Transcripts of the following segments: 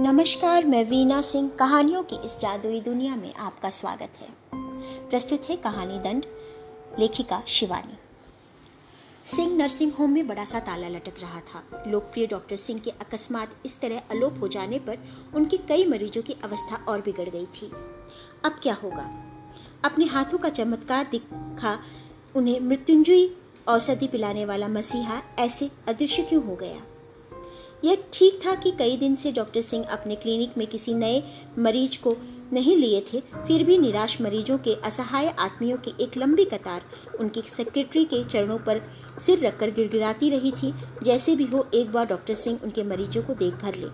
नमस्कार, मैं वीना सिंह। कहानियों की इस जादुई दुनिया में आपका स्वागत है। प्रस्तुत है कहानी दंड, लेखिका शिवानी। सिंह नर्सिंग होम में बड़ा सा ताला लटक रहा था। लोकप्रिय डॉक्टर सिंह के अकस्मात इस तरह अलोप हो जाने पर उनके कई मरीजों की अवस्था और बिगड़ गई थी। अब क्या होगा? अपने हाथों का चमत्कार दिखा उन्हें मृत्युंजयी औषधि पिलाने वाला मसीहा ऐसे अदृश्य क्यों हो गया? यह ठीक था कि कई दिन से डॉक्टर सिंह अपने क्लिनिक में किसी नए मरीज को नहीं लिए थे, फिर भी निराश मरीजों के असहाय आदमियों की एक लंबी कतार उनकी सेक्रेटरी के चरणों पर सिर रखकर गिड़गिड़ाती रही थी। जैसे भी हो, एक बार डॉक्टर सिंह उनके मरीजों को देख भर ले।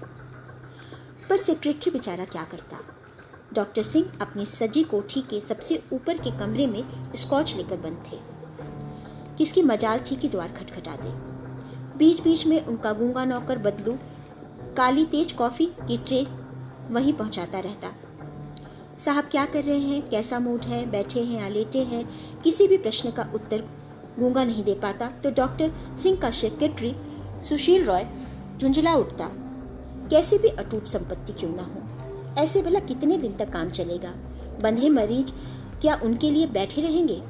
पर सेक्रेटरी बेचारा क्या करता? डॉक्टर सिंह अपनी सजी कोठी के सबसे ऊपर के कमरे में स्कॉच लेकर बंद थे। किसकी मजाल थी कि द्वार खटखटा दे। बीच बीच में उनका गूंगा नौकर बदलू काली तेज कॉफी की ट्रे वहीं पहुंचाता रहता। साहब क्या कर रहे हैं, कैसा मूड है, बैठे हैं या लेटे हैं? किसी भी प्रश्न का उत्तर गूंगा नहीं दे पाता तो डॉक्टर सिंह का सेक्रेटरी सुशील रॉय झुंझला उठता। कैसी भी अटूट संपत्ति क्यों ना हो, ऐसे भला कितने दिन तक काम चलेगा? बंधे मरीज क्या उनके लिए बैठे रहेंगे?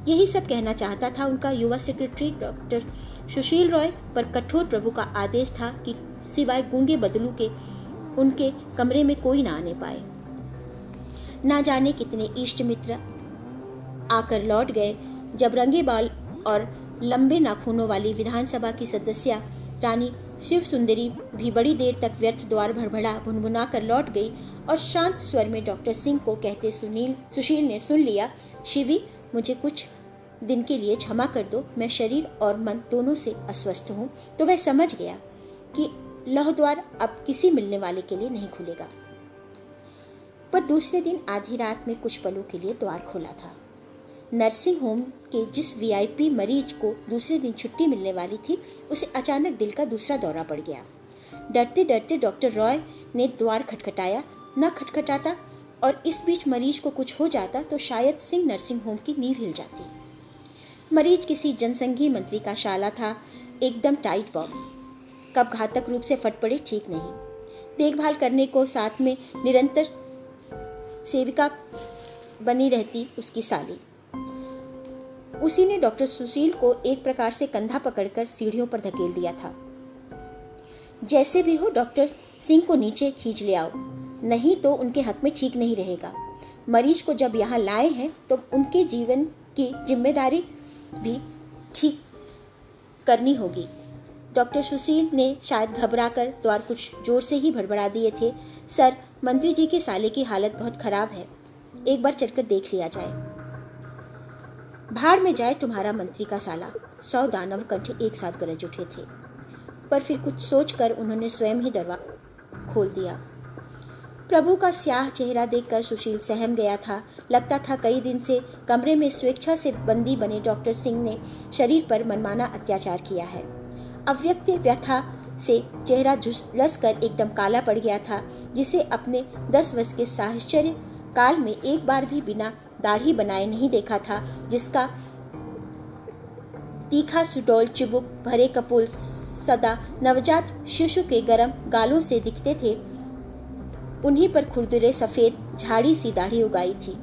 यही सब कहना चाहता था उनका युवा सेक्रेटरी डॉक्टर सुशील रॉय। पर कठोर प्रभु का आदेश था कि सिवाय गूंगे बदलू के उनके कमरे में कोई ना आने पाए। ना जाने कितने इष्ट मित्र आकर लौट गए। जब रंगे बाल और लंबे नाखूनों वाली विधानसभा की सदस्य रानी शिव सुंदरी भी बड़ी देर तक व्यर्थ द्वार भड़बड़ा भुनभुना कर लौट गई और शांत स्वर में डॉक्टर सिंह को कहते सुशील ने सुन लिया, शिवी, मुझे कुछ दिन के लिए क्षमा कर दो, मैं शरीर और मन दोनों से अस्वस्थ हूँ। तो वह समझ गया कि लौह द्वार अब किसी मिलने वाले के लिए नहीं खुलेगा। पर दूसरे दिन आधी रात में कुछ पलों के लिए द्वार खोला था। नर्सिंग होम के जिस वीआईपी मरीज को दूसरे दिन छुट्टी मिलने वाली थी, उसे अचानक दिल का दूसरा दौरा पड़ गया। डरते डरते डॉक्टर रॉय ने द्वार खटखटाया। न खटखटाता और इस बीच मरीज को कुछ हो जाता तो शायद सिंह नर्सिंग होम की नींव हिल जाती। मरीज किसी जनसंघीय मंत्री का शाला था, एकदम टाइट बॉम्ब। कब घातक रूप से फट पड़े ठीक नहीं। देखभाल करने को साथ में निरंतर सेविका बनी रहती उसकी साली। उसी ने डॉक्टर सुशील को एक प्रकार से कंधा पकड़कर सीढ़ियों पर धकेल दिया था। जैसे भी हो डॉक्टर सिंह को नीचे खींच ले आओ, नहीं तो उनके हक में ठीक नहीं रहेगा। मरीज को जब यहाँ लाए हैं तो उनके जीवन की जिम्मेदारी भी ठीक करनी होगी। डॉक्टर सुशील ने शायद घबराकर द्वार कुछ जोर से ही भड़बड़ा दिए थे। सर, मंत्री जी के साले की हालत बहुत खराब है, एक बार चलकर देख लिया जाए। भाड़ में जाए तुम्हारा मंत्री का साला, 100 दानव कंठ एक साथ गरज उठे थे। पर फिर कुछ सोचकर उन्होंने स्वयं ही दरवाजा खोल दिया। प्रभु का स्याह चेहरा देखकर सुशील सहम गया था। लगता था कई दिन से कमरे में स्वेच्छा से बंदी बने डॉक्टर सिंह ने शरीर पर मनमाना अत्याचार किया है। अव्यक्त व्यथा से चेहरा झुलस कर एकदम काला पड़ गया था, जिसे अपने 10 वर्ष के साहचर्य काल में एक बार भी बिना दाढ़ी बनाए नहीं देखा था। जिसका तीखा सुडौल चुबुक भरे कपोल सदा नवजात शिशु के गर्म गालों से दिखते थे, उन्हीं पर खुरदुरे सफेद झाड़ी सी दाढ़ी उगाई थी।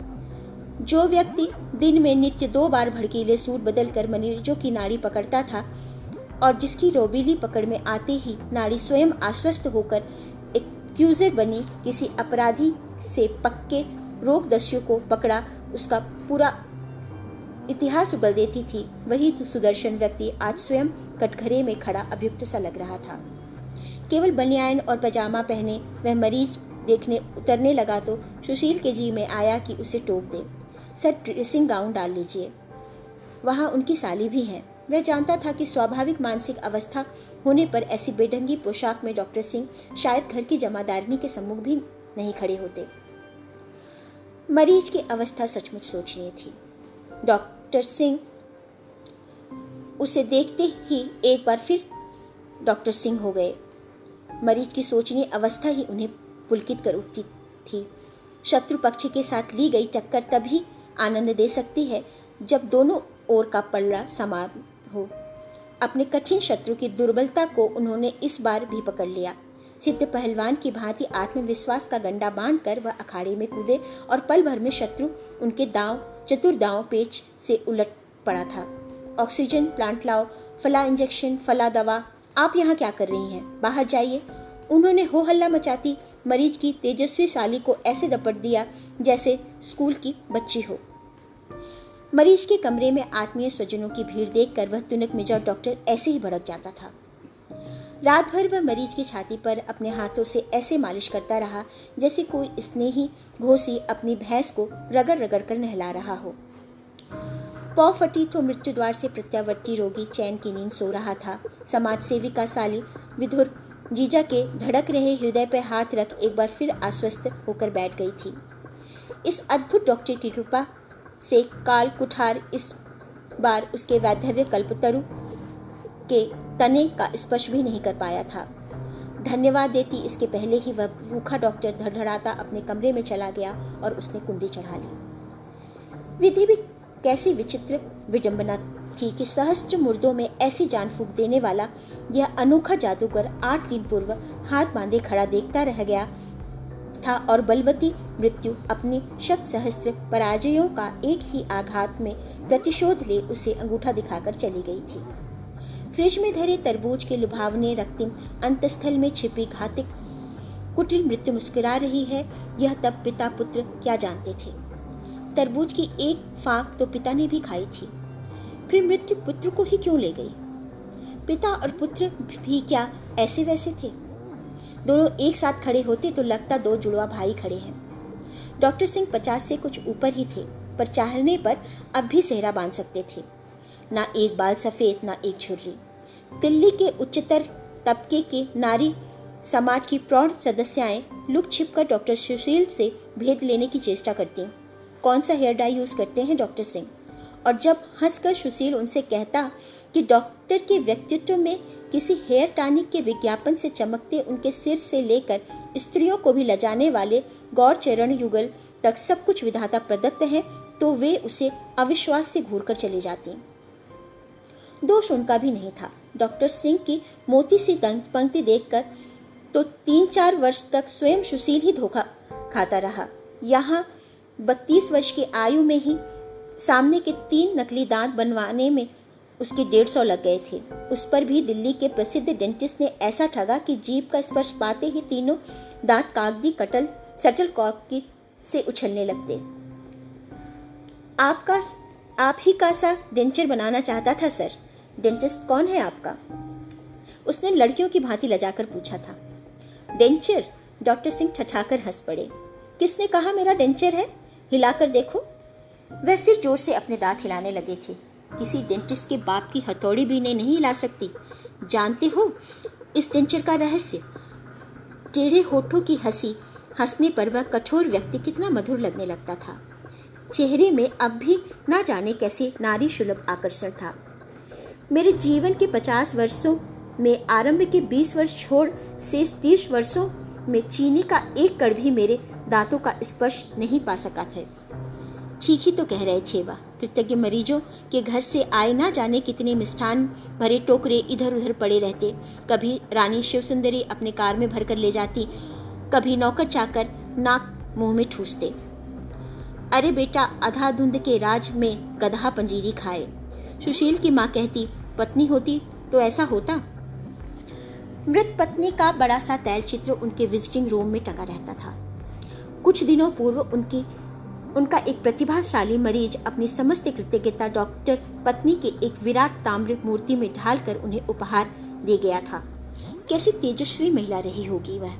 जो व्यक्ति दिन में नित्य 2 बार भड़कीले सूट बदलकर मरीजों की नाड़ी पकड़ता था और जिसकी रोबीली पकड़ में आते ही नाड़ी स्वयं आश्वस्त होकर एक्यूजर बनी किसी अपराधी से पक्के रोगदस्यु को पकड़ा उसका पूरा इतिहास उगल देती थी, वही सुदर्शन व्यक्ति आज स्वयं कटघरे में खड़ा अभियुक्त सा लग रहा था। केवल बनियान और पजामा पहने वह मरीज देखने उतरने लगा तो सुशील के जी में आया कि उसे टोक दे। सर, ड्रेसिंग गाउन डाल लीजिए, वहाँ उनकी साली भी है। वह जानता था कि स्वाभाविक मानसिक अवस्था होने पर ऐसी बेढंगी पोशाक में डॉक्टर सिंह शायद घर की जमादारनी के सम्मुख भी नहीं खड़े होते। मरीज की अवस्था सचमुच सोचनीय थी। डॉक्टर सिंह उसे देखते ही एक बार फिर डॉक्टर सिंह हो गए। मरीज की सोचनीय अवस्था ही उन्हें पुलकित कर उठती थी। शत्रु पक्ष के साथ ली गई टक्कर तभी आनंद दे सकती है जब दोनों ओर का पलड़ा समान हो। अपने कठिन शत्रु की दुर्बलता को उन्होंने इस बार भी पकड़ लिया। सिद्ध पहलवान की भांति आत्मविश्वास का गंडा बांधकर वह अखाड़े में कूदे और पल भर में शत्रु उनके चतुर दांव पेच से उलट पड़ा था। ऑक्सीजन प्लांट लाओ, फला इंजेक्शन, फला दवा, आप यहाँ क्या कर रही हैं? बाहर जाइए। उन्होंने हो हल्ला मचाती मरीज की तेजस्वी साली को ऐसे दपट दिया जैसे स्कूल की बच्ची हो। मरीज के कमरे में आत्मीय स्वजनों की भीड़ देखकर वह तुनक मिर्जा डॉक्टर ऐसे ही भड़क जाता था। रात भर वह मरीज की छाती पर अपने हाथों से ऐसे मालिश करता रहा जैसे कोई स्नेही घोसी अपनी भैंस को रगड़ रगड़ कर नहला रहा हो। पौ फटी तो मृत्यु द्वार से प्रत्यावर्ती रोगी चैन की नींद सो रहा था। समाज सेविका साली विधुर जीजा के धड़क रहे हृदय पर हाथ रख एक बार फिर आश्वस्त होकर बैठ गई थी। इस अद्भुत डॉक्टर की कृपा से काल कुठार इस बार उसके वैधव्य कल्पतरु के तने का स्पर्श भी नहीं कर पाया था। धन्यवाद देती इसके पहले ही वह रूखा डॉक्टर धड़धड़ाता अपने कमरे में चला गया और उसने कुंडी चढ़ा ली। विधि भी कैसी विचित्र विडंबना थी कि सहस्त्र मुर्दों में ऐसी जान फूंक देने वाला यह अनोखा जादूगर 8 दिन पूर्व हाथ बांधे खड़ा देखता रह गया था और बलवती मृत्यु अपनी शत सहस्त्र पराजयों का एक ही आघात में प्रतिशोध ले उसे अंगूठा दिखाकर चली गई थी। फ्रिज में धरे तरबूज के लुभावने रक्तिम अंतस्थल में छिपी घातिक कुटिल मृत्यु मुस्कुरा रही है, यह तब पिता पुत्र क्या जानते थे। तरबूज की एक फाक तो पिता ने भी खाई थी, फिर मृत्यु पुत्र को ही क्यों ले गई? पिता और पुत्र भी क्या ऐसे वैसे थे? दोनों एक साथ खड़े होते तो लगता दो जुड़वा भाई खड़े हैं। डॉक्टर सिंह 50 से कुछ ऊपर ही थे, पर चाहने पर अब भी सेहरा बांध सकते थे। ना एक बाल सफेद, ना एक छुर्री। दिल्ली के उच्चतर तबके के नारी समाज की प्रौढ़ सदस्याएं लुक छिपकर डॉक्टर सुशील से भेद लेने की चेष्टा करती। कौन सा हेयर डाई यूज करते हैं डॉक्टर सिंह? और जब हंसकर सुशील उनसे कहता कि डॉक्टर के व्यक्तित्व में किसी हेयर टॉनिक के विज्ञापन से चमकते उनके सिर से लेकर स्त्रियों को भी लजाने वाले गौर चरण युगल तक सब कुछ विधाता प्रदत्त है, तो वे उसे अविश्वास से घूर कर चली जाती। दोष उनका भी नहीं था। डॉक्टर सिंह की मोती सी दंत पंक्ति देखकर तो 3-4 वर्ष तक स्वयं सुशील ही धोखा खाता रहा। यहाँ 32 वर्ष की आयु में ही सामने के 3 नकली दांत बनवाने में उसके 150 लग गए थे। उस पर भी दिल्ली के प्रसिद्ध डेंटिस्ट ने ऐसा ठगा कि जीभ का स्पर्श पाते ही तीनों दांत कागदी शटलकॉक की से उछलने लगते। आप ही का सा डेंचर बनाना चाहता था सर। डेंटिस्ट कौन है आपका? उसने लड़कियों की भांति लजाकर पूछा था। डेंचर? डॉक्टर सिंह ठठाकर हंस पड़े। किसने कहा मेरा डेंचर है? हिलाकर देखो। वह फिर जोर से अपने दांत हिलाने लगे थे। किसी डेंटिस्ट के बाप की हथौड़ी भी इन्हें नहीं हिला सकती। जानते हो इस डेंचर का रहस्य? टेढ़े होठों की हंसने पर वह कठोर व्यक्ति कितना मधुर लगने लगता था। चेहरे में अब भी ना जाने कैसे नारी सुलभ आकर्षण था। मेरे जीवन के 50 वर्षों में आरंभ के 20 वर्ष छोड़ शेष 30 वर्षों में चीनी का एक कण भी मेरे दांतों का स्पर्श नहीं पा सका था। ठीक ही तो कह रहे थे वह। कृतज्ञ मरीजों के घर से आए ना जाने कितने मिष्ठान भरे टोकरे इधर उधर पड़े रहते। कभी रानी शिवसुंदरी अपने कार में भरकर ले जाती, कभी नौकर चाकर नाक मुंह में ठूसते। अरे बेटा, आधा धुंध के राज में गधा पंजीरी खाए। सुशील की माँ कहती, पत्नी होती तो ऐसा होता। मृत पत्नी का बड़ा सा तैल चित्र उनके विजिटिंग रूम में टंगा रहता था। कुछ दिनों पूर्व उनका एक प्रतिभाशाली मरीज अपनी समस्त कृतज्ञता डॉक्टर पत्नी के एक विराट ताम्र मूर्ति में ढालकर उन्हें उपहार दे गया था। कैसी तेजस्वी महिला रही होगी वह।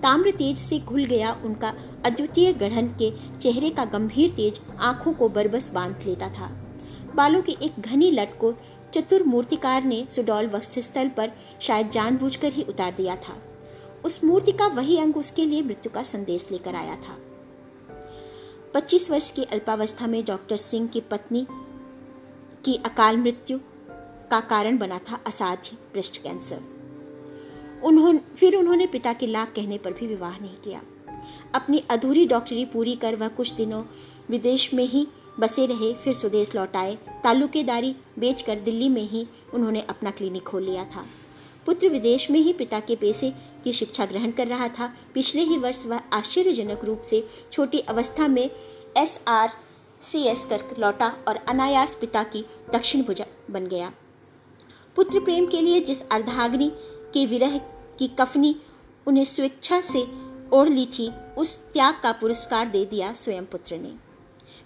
ताम्र तेज से घुल गया उनका अद्वितीय गढ़न के चेहरे का गंभीर तेज आंखों को बरबस बांध लेता था। बालों की एक घनी लट को चतुर मूर्तिकार ने सुडौल वक्षस्थल पर शायद जानबूझकर ही उतार दिया था। उस मूर्ति का वही अंग उसके लिए मृत्यु का संदेश लेकर आया था। 25 वर्ष की अल्पावस्था में डॉक्टर सिंह की पत्नी की अकाल मृत्यु का कारण बना था असाध्य ब्रेस्ट कैंसर। फिर उन्होंने पिता के लाख कहने पर भी विवाह नहीं किया। अपनी अधूरी डॉक्टरी पूरी कर वह कुछ दिनों विदेश में ही बसे रहे, फिर स्वदेश लौट आए। ताल्लुकेदारी बेचकर दिल्ली में ही उन्होंने अपना क्लिनिक खोल लिया था। पुत्र विदेश में ही पिता के पैसे की शिक्षा ग्रहण कर रहा था। पिछले ही वर्ष वह आश्चर्यजनक रूप से छोटी अवस्था में SRCS कर लौटा और अनायास पिता की दक्षिण भुजा बन गया। पुत्र प्रेम के लिए जिस अर्धांगिनी के विरह की कफनी उन्हें स्वेच्छा से ओढ़ ली थी, उस त्याग का पुरस्कार दे दिया स्वयं पुत्र ने।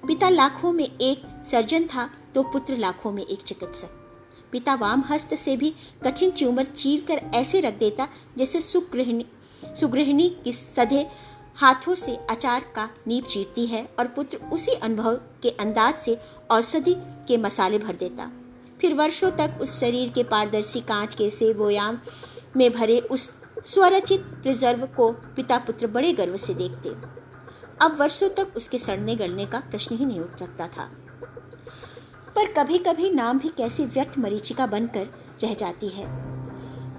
पिता लाखों में एक सर्जन था तो पुत्र लाखों में एक चिकित्सक। पिता वाम हस्त से भी कठिन ट्यूमर चीर कर ऐसे रख देता जैसे सुगृहिणी की सधे हाथों से अचार का नींव चीरती है, और पुत्र उसी अनुभव के अंदाज से औषधि के मसाले भर देता। फिर वर्षों तक उस शरीर के पारदर्शी कांच के सेबोयाम में भरे उस स्वरचित प्रिजर्व को पिता पुत्र बड़े गर्व से देखते। अब वर्षों तक उसके सड़ने गलने का प्रश्न ही नहीं उठ सकता था। पर कभी कभी नाम भी कैसी व्यर्थ मरीचिका बनकर रह जाती है।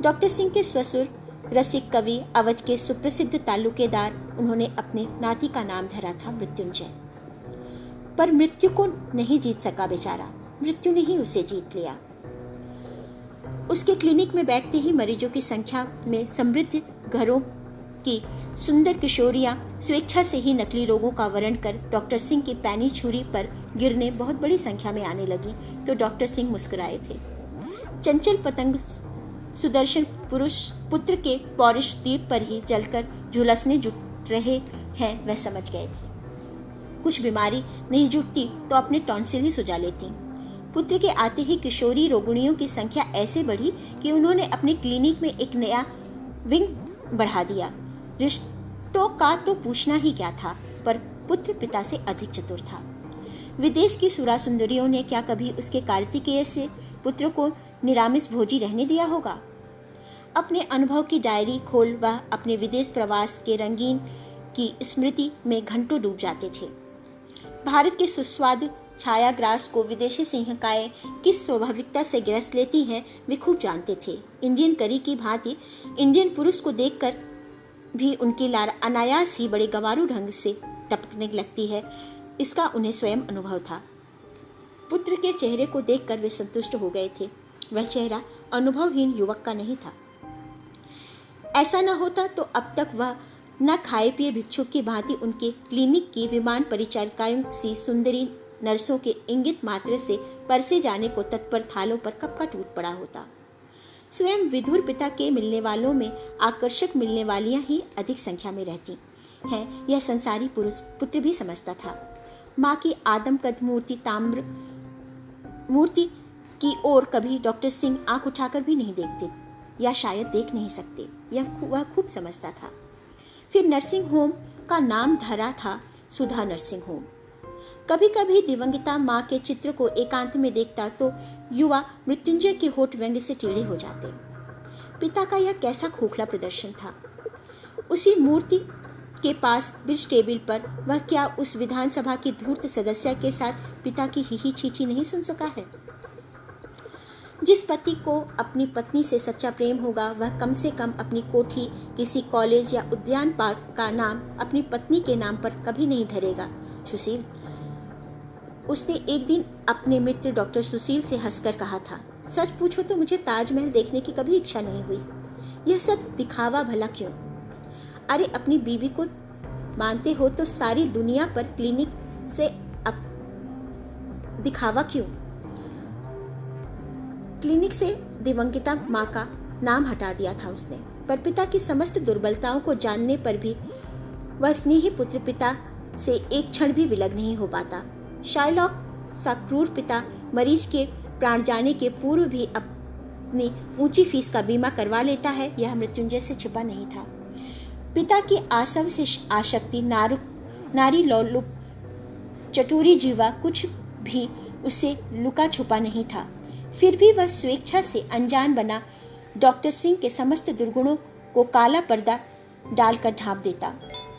डॉक्टर सिंह के ससुर रसिक कवि, अवध के सुप्रसिद्ध तालुकेदार, उन्होंने अपने नाती का नाम धरा था मृत्युंजय। पर मृत्यु को नहीं जीत सका बेचारा, मृत्यु ने ही उसे जीत लिया। उसके क्लिनिक में बैठते ही मरीजों की संख्या में समृद्ध घरों की सुंदर किशोरियां स्वेच्छा से ही नकली रोगों का वर्णन कर डॉक्टर सिंह की पैनी छुरी पर गिरने बहुत बड़ी संख्या में आने लगी तो डॉक्टर सिंह मुस्कुराए थे। चंचल पतंग सुदर्शन पुरुष पुत्र के पौरुष दीप पर ही जलकर झुलसने जुट रहे हैं वह समझ गए थे। कुछ बीमारी नहीं जुटती तो अपने टॉन्सिल ही सुझा लेती। पुत्र के आते ही किशोरी रोगिणियों की संख्या ऐसे बढ़ी कि उन्होंने अपने क्लिनिक में एक नया विंग बढ़ा दिया। रिश्तों का तो पूछना ही क्या था, पर पुत्र पिता से अधिक चतुर था। विदेश की सुरा सुंदरियों ने क्या कभी उसके कार्तिकेय से पुत्र को निरामिष भोजी रहने दिया होगा? अपने अनुभव की डायरी खोल वह अपने विदेश प्रवास के रंगीन की स्मृति में घंटों डूब जाते थे। भारत के सुस्वादु छायाग्रास को विदेशी सिंहकाएं किस स्वाभाविकता से ग्रस लेती हैं वे खूब जानते थे। इंडियन करी की भांति इंडियन पुरुष को देखकर भी उनकी लार अनायास ही बड़े गंवारू ढंग से टपकने लगती है, इसका उन्हें स्वयं अनुभव था। पुत्र के चेहरे को देखकर वे संतुष्ट हो गए थे। वह चेहरा अनुभवहीन युवक का नहीं था। ऐसा न होता तो अब तक वह न खाए पिए भिक्षुक की भांति उनके क्लिनिक की विमान परिचारिकाओं सी सुंदरी नर्सों के इंगित मात्र से परसे जाने को तत्पर थालों पर कब का टूट पड़ा होता। स्वयं विधुर पिता के मिलने वालों में आकर्षक मिलने वालियां ही अधिक संख्या में रहती हैं, यह संसारी पुरुष पुत्र भी समझता था। माँ की आदमकद मूर्ति ताम्र मूर्ति की ओर कभी डॉक्टर सिंह आंख उठाकर भी नहीं देखते, या शायद देख नहीं सकते, यह वह खूब समझता था। फिर नर्सिंग होम का नाम धरा था सुधा नर्सिंग होम। कभी कभी दिवंगिता माँ के चित्र को एकांत में देखता तो युवा मृत्युंजय के होठ व्यंग से टेढ़े हो जाते। पिता का यह कैसा खोखला प्रदर्शन था। उसी मूर्ति के पास ब्रिज टेबल पर वह क्या उस विधानसभा की धूर्त सदस्य के साथ पिता की ही चीठी नहीं सुन सका है? जिस पति को अपनी पत्नी से सच्चा प्रेम होगा वह कम से कम अपनी कोठी किसी कॉलेज या उद्यान पार्क का नाम अपनी पत्नी के नाम पर कभी नहीं धरेगा। सुशील, उसने एक दिन अपने मित्र डॉक्टर सुशील से हंसकर कहा था, सच पूछो तो मुझे ताजमहल देखने की कभी इच्छा नहीं हुई। यह सब दिखावा भला क्यों? अरे अपनी बीवी को मानते हो तो सारी दुनिया पर क्लिनिक से दिखावा क्यों? क्लिनिक से दिवंगिता माँ का नाम हटा दिया था उसने, पर पिता की समस्त दुर्बलताओं को जानने पर भी वह स्नेही पुत्र पिता से एक क्षण भी विलग नहीं हो पाता। शायलॉक सा क्रूर पिता मरीज के प्राण जाने के पूर्व भी अपनी ऊंची फीस का बीमा करवा लेता है, यह मृत्युंजय से छिपा नहीं था। पिता की आसव से आसक्ति, नारी लोलुप चटोरी जीवा कुछ भी उससे लुका छुपा नहीं था। फिर भी वह स्वेच्छा से अनजान बना डॉक्टर सिंह के समस्त दुर्गुणों को काला पर्दा डालकर ढांप देता।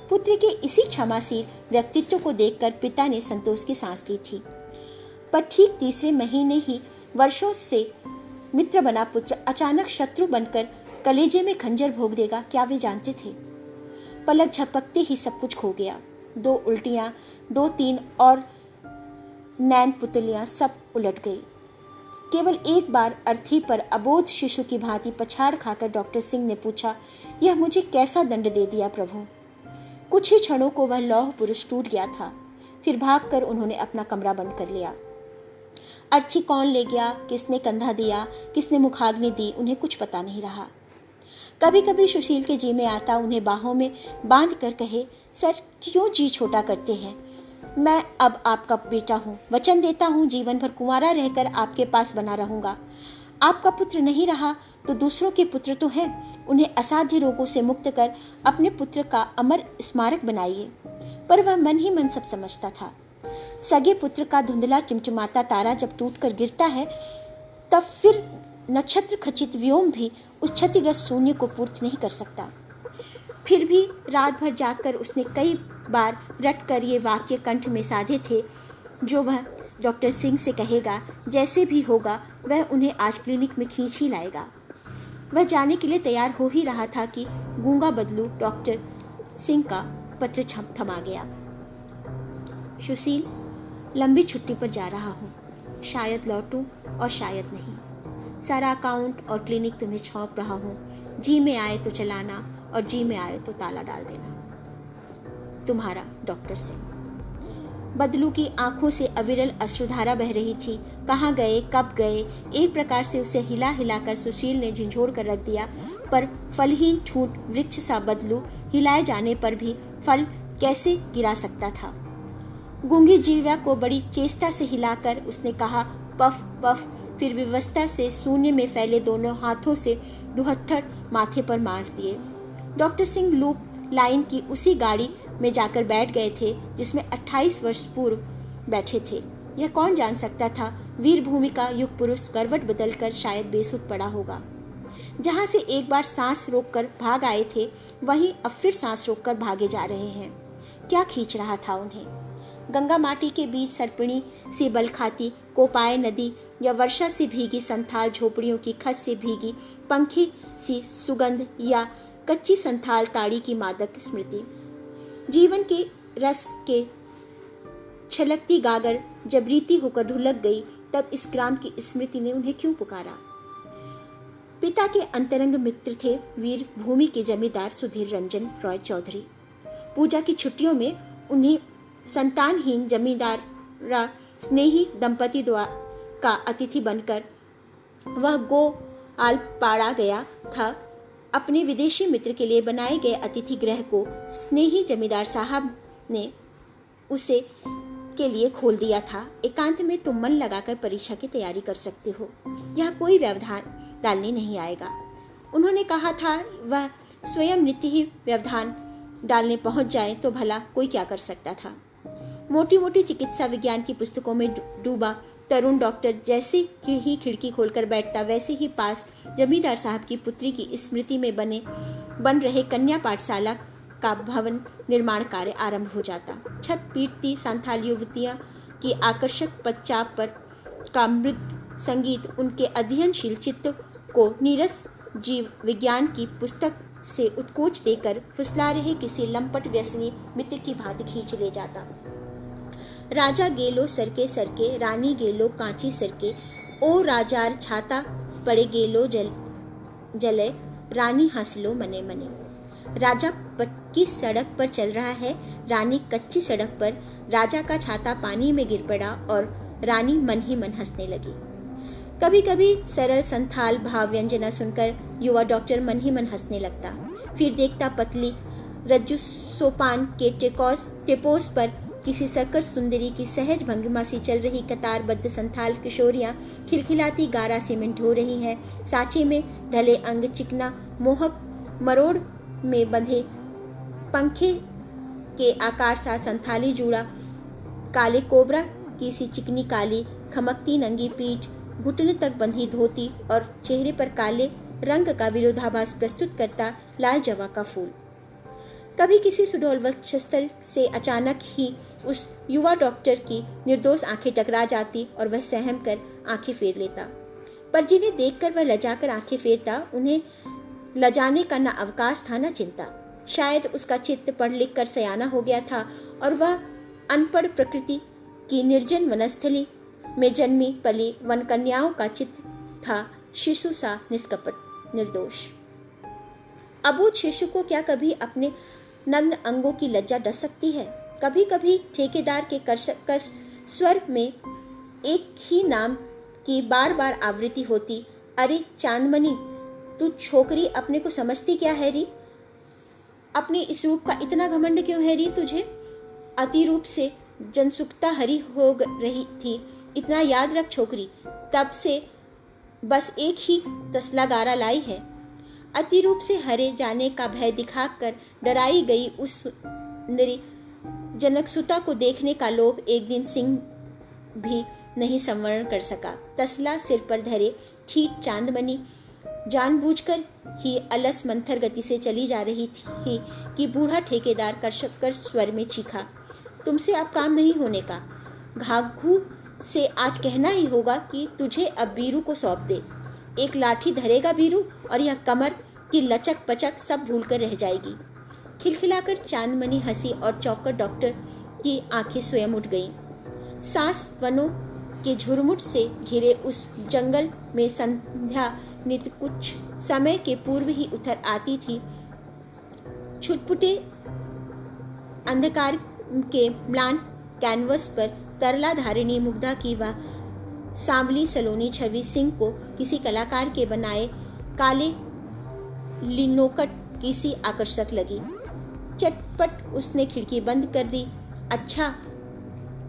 पुत्र के इसी क्षमाशील व्यक्तित्व को देखकर पिता ने संतोष की सांस ली थी। पर ठीक तीसरे महीने ही वर्षों से मित्र बना पुत्र अचानक शत्रु बनकर कलेजे में खंजर भोग देगा, क्या वे जानते थे? पलक झपकते ही सब कुछ खो गया। 2 उल्टियां, 2-3 और नैन पुतलियां सब उलट गई। केवल एक बार अर्थी पर अबोध शिशु की भांति पछाड़ खाकर डॉक्टर सिंह ने पूछा, यह मुझे कैसा दंड दे दिया प्रभु। कुछ ही क्षणों को वह लौह पुरुष टूट गया था। फिर भागकर उन्होंने अपना कमरा बंद कर लिया। अर्थी कौन ले गया, किसने कंधा दिया, किसने मुखाग्नि दी, उन्हें कुछ पता नहीं रहा। कभी कभी सुशील के जी में आता उन्हें बाहों में बांध कर कहे, सर क्यों जी छोटा करते हैं, मैं अब आपका बेटा हूँ, वचन देता हूँ जीवन भर कुंवारा रहकर आपके पास बना रहूंगा। आपका पुत्र नहीं रहा तो दूसरों के पुत्र तो है, उन्हें असाध्य रोगों से मुक्त कर अपने पुत्र का अमर स्मारक बनाइए। पर वह मन ही मन सब समझता था। सगे पुत्र का धुंधला टिमटिमाता तारा जब टूटकर गिरता है तब फिर नक्षत्र खचित व्योम भी उस क्षतिग्रस्त शून्य को पूर्ति नहीं कर सकता। फिर भी रात भर जागकर उसने कई बार रट कर ये वाक्य कंठ में साधे थे जो वह डॉक्टर सिंह से कहेगा, जैसे भी होगा वह उन्हें आज क्लिनिक में खींच ही लाएगा। वह जाने के लिए तैयार हो ही रहा था कि गूंगा बदलू डॉक्टर सिंह का पत्र थमा गया। सुशील, लंबी छुट्टी पर जा रहा हूँ, शायद लौटूं और शायद नहीं। सारा अकाउंट और क्लिनिक तुम्हें सौंप रहा हूँ, जी में आए तो चलाना और जी में आए तो ताला डाल देना। तुम्हारा डॉक्टर सिंह। बदलू की आंखों से अविरल अश्रुधारा बह रही थी। कहाँ गए, कब गए, एक प्रकार से उसे हिला हिलाकर सुशील ने झंझोड़ कर रख दिया। पर फलहीन ठूंठ वृक्ष सा बदलू हिलाए जाने पर भी फल कैसे गिरा सकता था। गूंगी जीवा को बड़ी चेष्टा से हिलाकर उसने कहा, पफ पफ। फिर विवस्ता से शून्य में फैले दोनों हाथों से दुहत्थड़ माथे पर मार दिए। डॉक्टर सिंह लूप लाइन की उसी गाड़ी में जाकर बैठ गए थे जिसमें 28 वर्ष पूर्व बैठे थे। यह कौन जान सकता था, वीर भूमि का युग पुरुष करवट बदलकर शायद बेसुध पड़ा होगा। जहां से एक बार सांस रोककर भाग आए थे वहीं अब फिर सांस रोककर भागे जा रहे हैं। क्या खींच रहा था उन्हें? गंगा माटी के बीच सरपणी सी बल खाती कोपाय नदी या वर्षा से भीगी संथाल झोपड़ियों की खस से भीगी पंखी सी सुगंध या कच्ची संथाल ताड़ी की मादक स्मृति। जीवन के रस के छलकती गागर जब रीति होकर ढुलक गई तब इस ग्राम की स्मृति ने उन्हें क्यों पुकारा। पिता के अंतरंग मित्र थे वीर भूमि के जमींदार सुधीर रंजन रॉय चौधरी। पूजा की छुट्टियों में उन्हें संतानहीन जमींदार स्नेही दंपति का अतिथि बनकर वह गो आल पाड़ा गया था। अपने विदेशी मित्र के लिए बनाए गए अतिथि गृह को स्नेही जमींदार साहब ने उसे के लिए खोल दिया था। एकांत में तुम मन लगाकर परीक्षा की तैयारी कर सकते हो, यहाँ कोई व्यवधान डालने नहीं आएगा। उन्होंने कहा था वह स्वयं नित्य ही व्यवधान डालने पहुंच जाए तो भला कोई क्या कर सकता था। मोटी मोटी चिकित्सा विज्ञान की पुस्तकों में डूबा तरुण डॉक्टर जैसे ही खिड़की खोलकर बैठता वैसे ही पास जमींदार साहब की पुत्री की स्मृति में बन रहे कन्या पाठशाला का भवन निर्माण कार्य आरंभ हो जाता। छत पीटती संथाल युवतियां की आकर्षक पदचाप पर का मृद संगीत उनके अध्ययनशील चित्त को नीरस जीव विज्ञान की पुस्तक से उत्कोच देकर फुसला रहे किसी लंपट व्यसनी मित्र की भांति खींच ले जाता। राजा गेलो सरके सरके, रानी गेलो कांची सरके, ओ राजार छाता पड़े गेलो जले, रानी हंसलो मने मने। राजा पक्की सड़क पर चल रहा है, रानी कच्ची सड़क पर। राजा का छाता पानी में गिर पड़ा और रानी मन ही मन हंसने लगी। कभी कभी सरल संथाल भाव व्यंजना सुनकर युवा डॉक्टर मन ही मन हंसने लगता। फिर देखता पतली रज्जु सोपान के टेपोस पर किसी सर्कस सुंदरी की सहज भंगिमा सी चल रही कतारबद्ध संथाल किशोरियां खिलखिलाती गारा सीमेंट ढो रही हैं। सांचे में ढले अंग चिकना मोहक मरोड़ में बंधे पंखे के आकार सा संथाली जूड़ा, काले कोबरा की सी चिकनी काली खमकती नंगी पीठ, घुटने तक बंधी धोती और चेहरे पर काले रंग का विरोधाभास प्रस्तुत करता लाल जवा का फूल। कभी किसी सुडौल वक्षस्थल से अचानक ही उस युवा डॉक्टर की निर्दोष आंखें टकरा जाती और वह सहम कर आंखें फेर लेता। पर जिन्हें देखकर वह लजाकर आंखें फेरता उन्हें लजाने का न अवकाश था न चिंता। शायद उसका चित्त पढ़ लिख कर सयाना हो गया था और वह अनपढ़ प्रकृति की निर्जन वनस्थली में जन्मी पली वन कन्याओं का चित्त था शिशु सा निष्कपट निर्दोष। अबूझ शिशु को क्या कभी अपने नग्न अंगों की लज्जा डस सकती है? कभी कभी ठेकेदार के कर्कश स्वर में एक ही नाम की बार बार आवृत्ति होती, अरे चांदमणि, तू छोकरी अपने को समझती क्या है री? अपने इस रूप का इतना घमंड क्यों है री तुझे? अति रूप से जनसुखता हरी हो रही थी। इतना याद रख छोकरी, तब से बस एक ही तसला गारा लाई है। अति रूप से हरे जाने का भय दिखाकर डराई गई उस सुंदरी जनकसुता को देखने का लोभ एक दिन सिंह भी नहीं संवरण कर सका। तसला सिर पर धरे ठीठ चांदमणि जानबूझकर ही अलस मंथर गति से चली जा रही थी कि बूढ़ा ठेकेदार कर्कश स्वर में चीखा, तुमसे अब काम नहीं होने का। घाघू से आज कहना ही होगा कि तुझे अब बीरू को सौंप दे। एक लाठी धरेगा बीरू और यह कमर की लचक पचक सब भूल कर रह जाएगी। खिलखिलाकर चांदमणि हंसी और चौकर डॉक्टर की आंखें स्वयं उठ गईं। सांस वनों के झुरमुट से घिरे उस जंगल में संध्या नित कुछ समय के पूर्व ही उतर आती थी। छुटपुटे अंधकार के म्लान कैनवस पर तरला धारिणी मुग्धा की वह सांवली सलोनी छवि सिंह को किसी कलाकार के बनाए काले लिनोकट की सी आकर्षक लगी। चटपट उसने खिड़की बंद कर दी। अच्छा,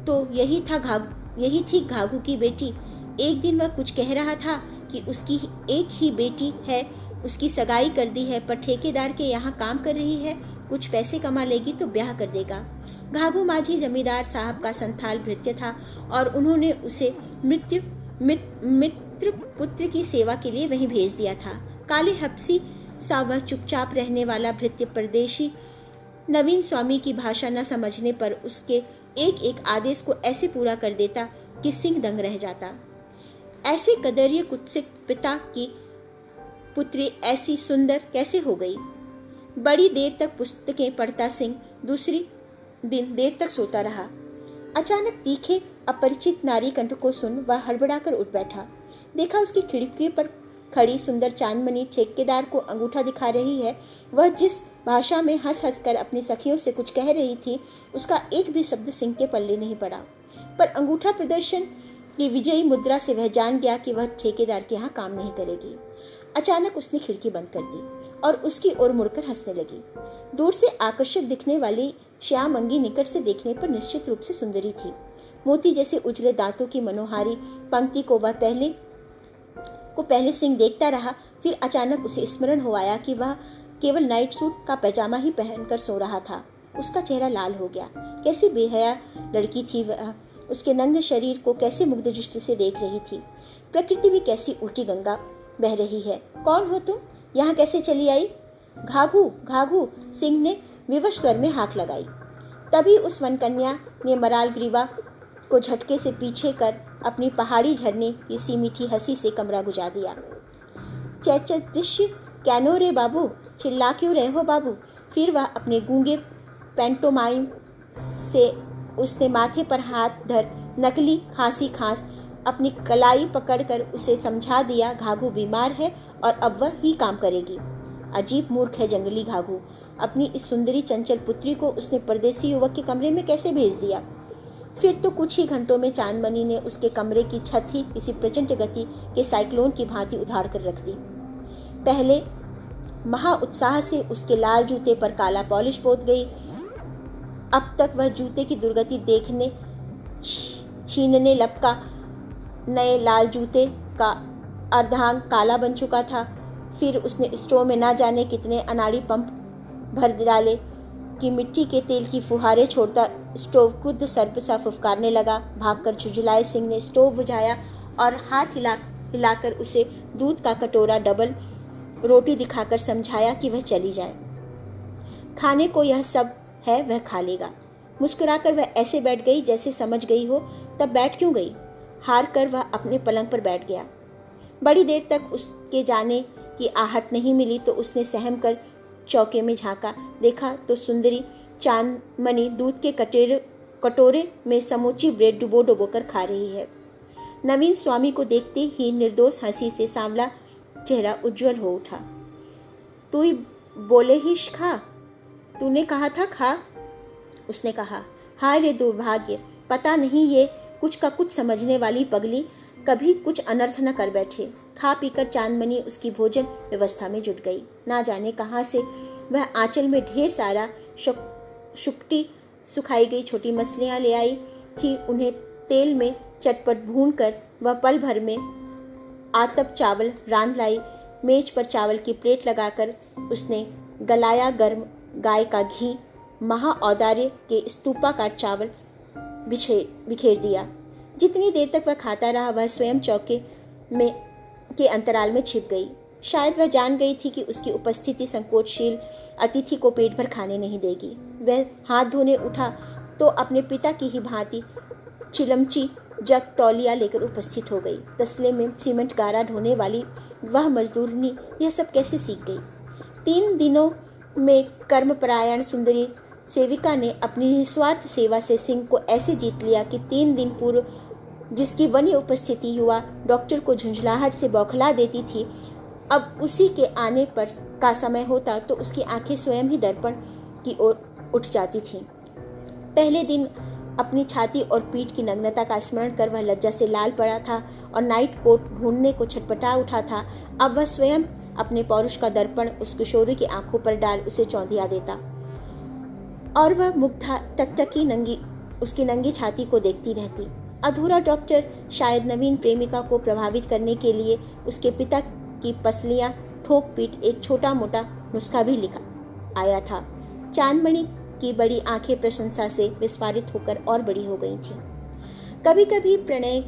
तो यही थी घाघू की बेटी। एक दिन वह कुछ कह रहा था कि उसकी एक ही बेटी है, उसकी सगाई कर दी है, पर ठेकेदार के यहाँ काम कर रही है, कुछ पैसे कमा लेगी तो ब्याह कर देगा। घाघू माझी जमींदार साहब का संथाल भृत्य था और उन्होंने उसे मित्र पुत्र की सेवा के लिए वहीं भेज दिया था। काले हपसी सा वह चुपचाप रहने वाला भृत्य परदेशी नवीन स्वामी की भाषा न समझने पर उसके एक एक आदेश को ऐसे पूरा कर देता कि सिंह दंग रह जाता। ऐसे कदर्य कुत्सित पिता की पुत्री ऐसी सुंदर कैसे हो गई? बड़ी देर तक पुस्तकें पढ़ता सिंह दूसरी दिन देर तक सोता रहा। अचानक तीखे अपरिचित नारी कंठ को सुन वह हड़बड़ाकर उठ बैठा। देखा उसकी खिड़की पर खड़ी सुंदर चांदमणि ठेकेदार को अंगूठा दिखा रही है। वह जिस भाषा में हंस हंस कर अपनी सखियों से कुछ कह रही थी, उसका एक भी शब्द सिंह के पल्ले नहीं पड़ा, पर अंगूठा प्रदर्शन की विजयी मुद्रा से वह जान गया कि वह ठेकेदार के यहाँ काम नहीं करेगी। अचानक उसने खिड़की बंद कर दी और उसकी ओर मुड़कर हंसने लगी। दूर से आकर्षक दिखने वाली श्याम अंगी निकट से देखने पर निश्चित रूप से सुंदरी थी। मोती जैसे उजले दांतों की मनोहारी पंक्ति को वह पहले सिंह देखता रहा। फिर अचानक उसे स्मरण हो आया कि वह केवल नाइट सूट का पैजामा ही पहनकर सो रहा था। उसका चेहरा लाल हो गया। कैसी बेहया लड़की थी वह, उसके नग्न शरीर को कैसे मुग्ध दृष्टि से देख रही थी। प्रकृति भी कैसी उल्टी गंगा बह रही है। कौन हो तुम? यहाँ कैसे चली आई? घाघू, घाघू, सिंह ने विवश स्वर में हाक लगाई। तभी उस वनकन्या ने मराल ग्रीवा को झटके से पीछे कर अपनी पहाड़ी झरने की सी मीठी हंसी से कमरा गुजार दिया। चैचदिश्य कैनो रे बाबू, चिल्ला क्यों रहे हो बाबू? फिर वह अपने गूंगे पैंटोमाइम से उसने माथे पर हाथ धर नकली खांसी खांस अपनी कलाई पकड़कर उसे समझा दिया, घाघू बीमार है और अब वह ही काम करेगी। अजीब मूर्ख है जंगली घाघू। अपनी इस सुंदरी चंचल पुत्री को उसने परदेसी युवक के कमरे में कैसे भेज दिया? फिर तो कुछ ही घंटों में चांदमणि ने उसके कमरे की छत ही किसी प्रचंड गति के साइक्लोन की भांति उधाड़ कर रख दी। पहले महा उत्साह से उसके लाल जूते पर काला पॉलिश पोत गई। अब तक वह जूते की दुर्गति देखने छीनने लपका नए लाल जूते का अर्धांग काला बन चुका था। फिर उसने स्टोव में ना जाने कितने अनाड़ी पंप भर डाले कि मिट्टी के तेल की फुहारे छोड़ता स्टोव क्रुद्ध सर्प सा फुफकारने लगा। भागकर झुझुलाए सिंह ने स्टोव बुझाया और हाथ हिलाकर उसे दूध का कटोरा डबल रोटी दिखाकर समझाया कि वह चली जाए। खाने को यह सब है, वह खा लेगा। मुस्कुराकर वह ऐसे बैठ गई जैसे समझ गई हो तब बैठ क्यों गई। हार कर वह अपने पलंग पर बैठ गया। बड़ी देर तक उसके जाने की आहट नहीं मिली तो उसने सहम कर चौके में झांका। देखा तो सुंदरी चांदमणि दूध के कटोरे में समूची ब्रेड डुबो डुबो कर खा रही है। नवीन स्वामी को देखते ही निर्दोष हंसी से सांवला चेहरा उज्जवल हो उठा। तू ही बोले ही खा, तूने कहा था खा। उसने कहा, हाय रे दुर्भाग्य, पता नहीं ये कुछ का कुछ समझने वाली पगली कभी कुछ अनर्थ न कर बैठे। खा पीकर चांदमणि उसकी भोजन व्यवस्था में जुट गई। ना जाने कहाँ से वह आंचल में ढेर सारा शुक्टी सुखाई गई छोटी मछलियाँ ले आई थी। उन्हें तेल में चटपट भूनकर वह पल भर में आतप चावल रांध लाई। मेज पर चावल की प्लेट लगाकर उसने गलाया गर्म गाय का घी महाऔदार्य के स्तूपाकार चावल बिखेर दिया। जितनी देर तक वह खाता रहा वह स्वयं चौके में के अंतराल में छिप गई। शायद वह जान गई थी कि उसकी उपस्थिति संकोचशील अतिथि को पेट भर खाने नहीं देगी। वह हाथ धोने उठा तो अपने पिता की ही भांति चिलमची जग तौलिया लेकर उपस्थित हो गई। तसले में सीमेंट गारा ढोने वाली वह मजदूरनी यह सब कैसे सीख गई? 3 दिनों में कर्मपरायण सुंदरी सेविका ने अपनी निस्वार्थ सेवा से सिंह को ऐसे जीत लिया कि 3 दिन पूर्व जिसकी वन्य उपस्थिति युवा डॉक्टर को झुंझलाहट से बौखला देती थी, अब उसी के आने पर का समय होता तो उसकी आंखें स्वयं ही दर्पण की ओर उठ जाती थीं। पहले दिन अपनी छाती और पीठ की नग्नता का स्मरण कर वह लज्जा से लाल पड़ा था और नाइट कोट ढूंढने को छटपटा उठा था। अब वह स्वयं अपने पौरुष का दर्पण उस किशोरी की आंखों पर डाल उसे चौंधिया देता और वह मुग्धा टकटकी नंगी उसकी नंगी छाती को देखती रहती। अधूरा डॉक्टर शायद नवीन प्रेमिका को प्रभावित करने के लिए उसके पिता की पसलियां ठोक पीट एक छोटा मोटा नुस्खा भी लिखा आया था। चांदमणि की बड़ी आंखें प्रशंसा से विस्फारित होकर और बड़ी हो गई थीं। कभी कभी प्रणय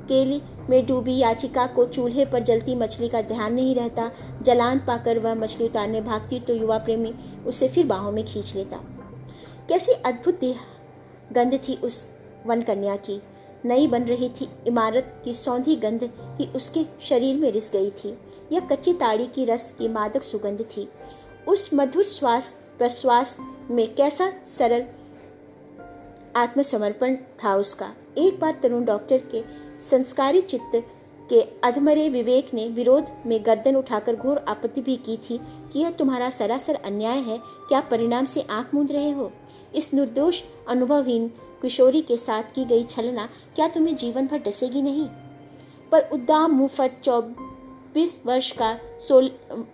केली में डूबी याचिका को चूल्हे पर जलती मछली का ध्यान नहीं रहता। जलान पाकर वह मछली उतारने भागती तो युवा प्रेमी उसे फिर बाहों में खींच लेता। कैसी अद्भुत गंध थी उस वन कन्या की। नई बन रही थी इमारत की सौंधी गंध ही उसके शरीर में रिस गई थी। यह कच्ची ताड़ी की रस की मादक सुगंध थी। उस मधुर श्वास प्रश्वास में कैसा सरल आत्मसमर्पण था उसका। एक बार तरुण डॉक्टर के संस्कारी चित्त के अधमरे विवेक ने विरोध में गर्दन उठाकर घोर आपत्ति भी की थी कि यह तुम्हारा सरासर अन्याय है। क्या परिणाम से आंख मूंद रहे हो? इस निर्दोष अनुभवहीन किशोरी के साथ की गई छलना क्या तुम्हें जीवन भर डसेगी नहीं? पर उद्दाम मुंहफट 24 वर्ष का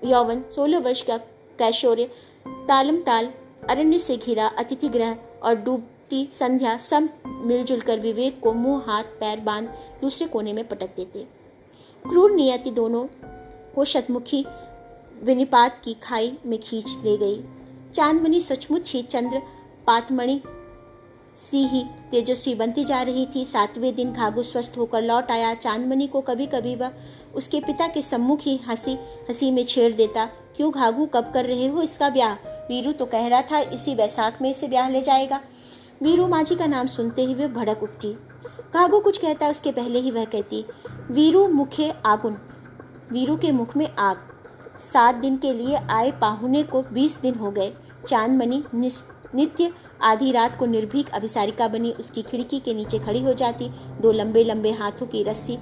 यौवन 16 वर्ष का कैशोर्य तालम ताल अरण्य से घिरा अतिथि गृह और डूबती संध्या सब मिलजुल कर विवेक को मुंह हाथ पैर बांध दूसरे कोने में पटक देते। क्रूर नियति दोनों को शतमुखी विनिपात की खाई में खींच ले गई। चांदमणि सचमुच ही चंद्र पातमणि सी ही तेजस्वी बनती जा रही थी। 7वें दिन घाघू स्वस्थ होकर लौट आया। चांदमणि को कभी कभी वह उसके पिता के सम्मुख ही हंसी में छेड़ देता। क्यों घाघू, कब कर रहे हो इसका ब्याह? वीरू तो कह रहा था इसी वैशाख में इसे ब्याह ले जाएगा। वीरू माझी का नाम सुनते ही वह भड़क उठती। घाघू कुछ कहता उसके पहले ही वह कहती, वीरू मुखे आगुन, वीरू के मुख में आग। 7 दिन के लिए आए पाहुने को 20 दिन हो गए। चांदमणि नित्य आधी रात को निर्भीक अभिसारिका बनी उसकी खिड़की के नीचे खड़ी हो जाती। 2 लंबे लंबे हाथों की रस्सी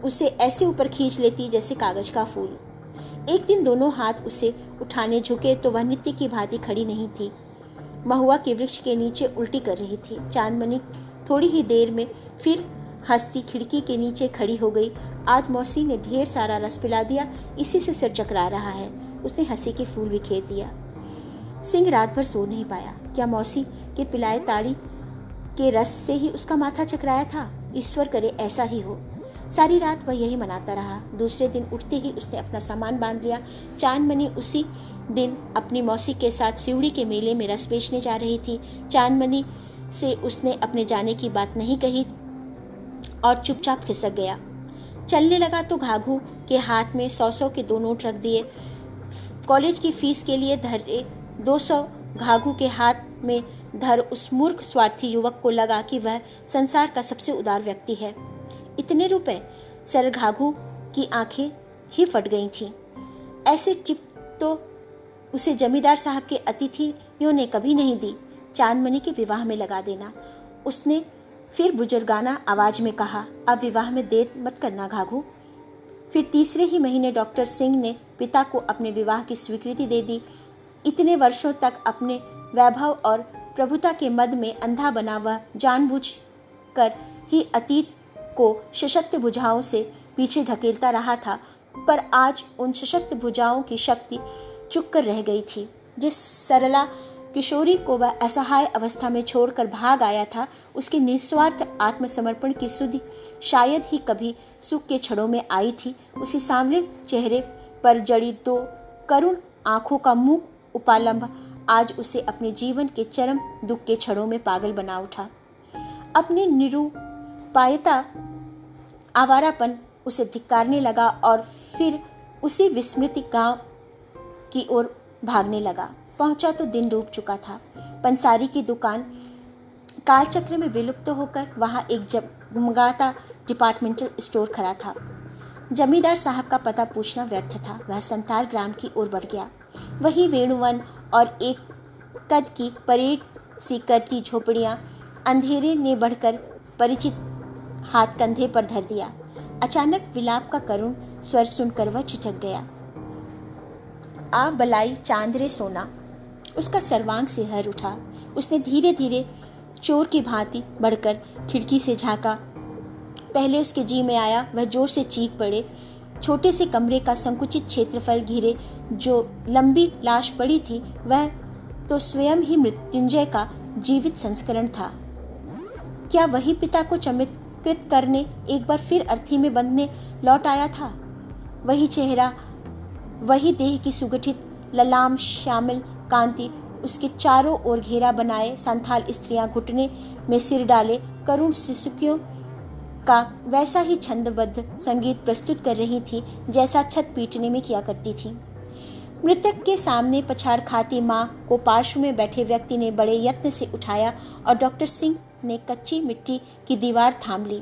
उसे ऐसे ऊपर खींच लेती जैसे कागज का फूल। एक दिन दोनों हाथ उसे उठाने झुके तो वह नित्य की भांति खड़ी नहीं थी, महुआ के वृक्ष के नीचे उल्टी कर रही थी। चांदमणि थोड़ी ही देर में फिर हंसती खिड़की के नीचे खड़ी हो गई। आज मौसी ने ढेर सारा रस पिला दिया, इसी से सिर चकरा रहा है। उसने हंसी के फूल बिखेर दिया। सिंह रात भर सो नहीं पाया। क्या मौसी के पिलाए ताड़ी के रस से ही उसका माथा चकराया था? ईश्वर करे ऐसा ही हो। सारी रात वह यही मनाता रहा। दूसरे दिन उठते ही उसने अपना सामान बांध लिया। चांदमणि उसी दिन अपनी मौसी के साथ सिवड़ी के मेले में रस बेचने जा रही थी। चांदमणि से उसने अपने जाने की बात नहीं कही और चुपचाप खिसक गया। चलने लगा तो घाघू के हाथ में 100 के 2 नोट रख दिए। कॉलेज की फीस के लिए धरे 200 घाघू के हाथ में धर उस मूर्ख स्वार्थी युवक को लगा कि वह संसार का सबसे उदार व्यक्ति है। इतने रुपए? सर घाघू की आंखें ही फट गई थीं। ऐसे चिप तो उसे जमींदार साहब के अतिथियों ने कभी नहीं दी। चांदमणि के विवाह में लगा देना। उसने फिर बुजुर्गाना आवाज में कहा, अब विवाह में देर मत करना घाघू। फिर तीसरे ही महीने डॉक्टर सिंह ने पिता को अपने विवाह की स्वीकृति दे दी। इतने वर्षों तक अपने वैभव और प्रभुता के मद में अंधा बना वह जानबूझकर ही अतीत को सशक्त भुजाओं से पीछे ढकेलता रहा था, पर आज उन सशक्त भुजाओं की शक्ति चुक कर रह गई थी। जिस सरला किशोरी को वह असहाय अवस्था में छोड़कर भाग आया था, उसके निस्वार्थ आत्मसमर्पण की सुधि शायद ही कभी सुख के छड़ों में आई थी। उसी सांवले चेहरे पर जड़ी दो करुण आंखों का मुख उपालंब आज उसे अपने जीवन के चरम दुख के छड़ों में पागल बना उठा। अपनी निरुपायता, आवारापन उसे धिक्कारने लगा और फिर उसी विस्मृति गांव की ओर भागने लगा। पहुंचा तो दिन डूब चुका था। पंसारी की दुकान कालचक्र में विलुप्त होकर वहां एक जगमगाता डिपार्टमेंटल स्टोर खड़ा था। जमींदार साहब का पता पूछना व्यर्थ था। वह संतार ग्राम की ओर बढ़ गया। वही वेणुवन और एक कद की परेड सी करती झोपड़ियां अंधेरे ने बढ़कर परिचित हाथ कंधे पर धर दिया। अचानक विलाप का करुण स्वर सुनकर वह छिटक गया। आ बलाई चांदरे सोना, उसका सर्वांग सिहर उठा। उसने धीरे धीरे चोर की भांति बढ़कर खिड़की से झांका। पहले उसके जी में आया, वह जोर से चीख पड़े। छोटे से कमरे का संकुचित क्षेत्रफल घिरे जो लंबी लाश पड़ी थी, वह तो स्वयं ही मृत्युंजय का जीवित संस्करण था। क्या वही पिता को चमत्कृत करने, एक बार फिर अर्थी में बंधने लौट आया था? वही चेहरा, वही देह की सुगठित ललाम शामिल कांति, उसके चारों ओर घेरा बनाए संथाल स्त्रियां घुटने में सिर डाले करुण सिसुकियों का वैसा ही छंदबद्ध संगीत प्रस्तुत कर रही थी जैसा छत पीटने में किया करती थी। मृतक के सामने पछाड़ खाती माँ को पार्श्व में बैठे व्यक्ति ने बड़े यत्न से उठाया और डॉक्टर सिंह ने कच्ची मिट्टी की दीवार थाम ली।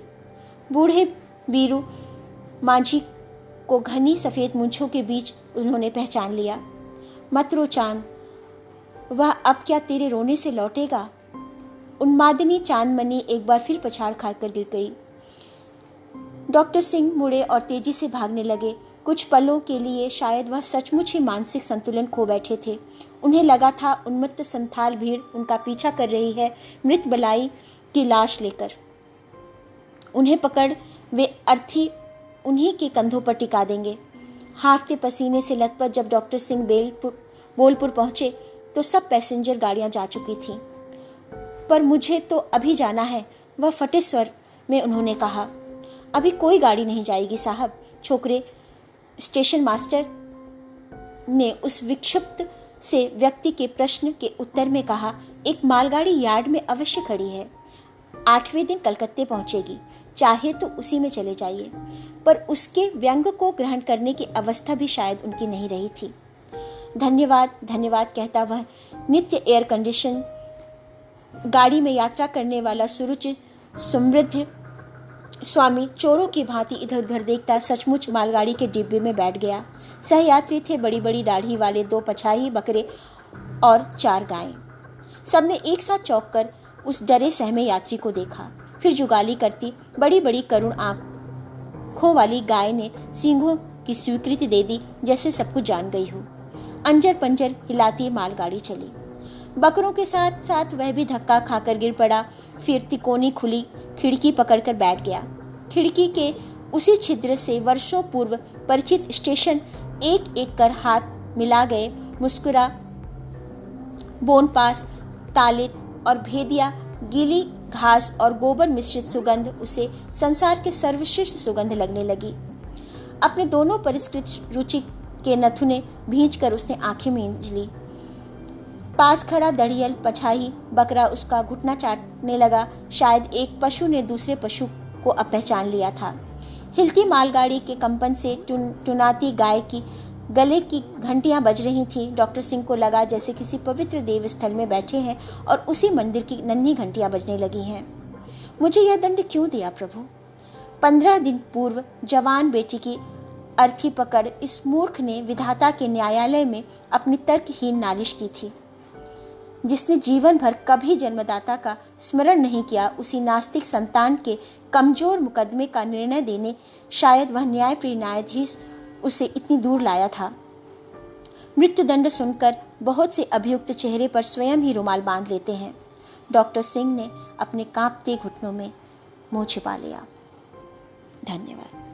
बूढ़े बीरू माझी को घनी सफेद मूंछों के बीच उन्होंने पहचान लिया। मत रो चांद, वह अब क्या तेरे रोने से लौटेगा? उन्मादिनी चांदमणि एक बार फिर पछाड़ खाकर गिर गई। डॉक्टर सिंह मुड़े और तेजी से भागने लगे। कुछ पलों के लिए शायद वह सचमुच ही मानसिक संतुलन खो बैठे थे। उन्हें लगा था उन्मत्त संथाल भीड़ उनका पीछा कर रही है, मृत बलाई की लाश लेकर। उन्हें पकड़ वे अर्थी उन्हीं के कंधों पर टिका देंगे। हाफते पसीने से लथपथ जब डॉक्टर सिंह बोलपुर पहुंचे तो सब पैसेंजर गाड़ियां जा चुकी थीं। पर मुझे तो अभी जाना है, वह फटे स्वर में उन्होंने कहा। अभी कोई गाड़ी नहीं जाएगी साहब, छोकरे स्टेशन मास्टर ने उस विक्षिप्त से व्यक्ति के प्रश्न के उत्तर में कहा। एक मालगाड़ी यार्ड में अवश्य खड़ी है, 8वें दिन कलकत्ते पहुंचेगी, चाहे तो उसी में चले जाइए। पर उसके व्यंग को ग्रहण करने की अवस्था भी शायद उनकी नहीं रही थी। धन्यवाद धन्यवाद कहता वह नित्य एयर कंडीशन गाड़ी में यात्रा करने वाला सुरुचि समृद्ध स्वामी चोरों की भांति इधर उधर देखता सचमुच मालगाड़ी के डिब्बे में बैठ गया। सहयात्री थे बड़ी बड़ी दाढ़ी वाले 2 पछाही बकरे और 4 गायें। सबने एक साथ चौंक कर उस डरे सहमे यात्री को देखा। फिर जुगाली करती बड़ी बड़ी करुण आंखों वाली गाय ने सींगों की स्वीकृति दे दी, जैसे सब कुछ जान गई हो। अंजर पंजर हिलाती मालगाड़ी चली। बकरों के साथ साथ वह भी धक्का खाकर गिर पड़ा। फिर तिकोनी खुली खिड़की पकड़कर बैठ गया। खिड़की के उसी छिद्र से वर्षों पूर्व परिचित स्टेशन एक एक कर हाथ मिला गए। मुस्कुरा, बोनपास, तालित और भेदिया, गीली घास और गोबर मिश्रित सुगंध उसे संसार के सर्वश्रेष्ठ सुगंध लगने लगी। अपने दोनों परिष्कृत रुचि के नथुने भींच कर उसने आंखें मींज ली। पास खड़ा दड़ियल पछाही बकरा उसका घुटना चाटने लगा। शायद एक पशु ने दूसरे पशु को अब पहचान लिया था। हिलती मालगाड़ी के कंपन से टुनाती गाय की गले की घंटियां बज रही थीं। डॉक्टर सिंह को लगा जैसे किसी पवित्र देवस्थल में बैठे हैं और उसी मंदिर की नन्ही घंटियां बजने लगी हैं। मुझे यह दंड क्यों दिया प्रभु? 15 दिन पूर्व जवान बेटी की अर्थी पकड़ इस मूर्ख ने विधाता के न्यायालय में अपनी तर्कहीन नालिश की थी। जिसने जीवन भर कभी जन्मदाता का स्मरण नहीं किया, उसी नास्तिक संतान के कमजोर मुकदमे का निर्णय देने शायद वह न्यायप्रिय न्यायाधीश उसे इतनी दूर लाया था। मृत्युदंड सुनकर बहुत से अभियुक्त चेहरे पर स्वयं ही रुमाल बांध लेते हैं। डॉक्टर सिंह ने अपने कांपते घुटनों में मुंह छिपा लिया। धन्यवाद।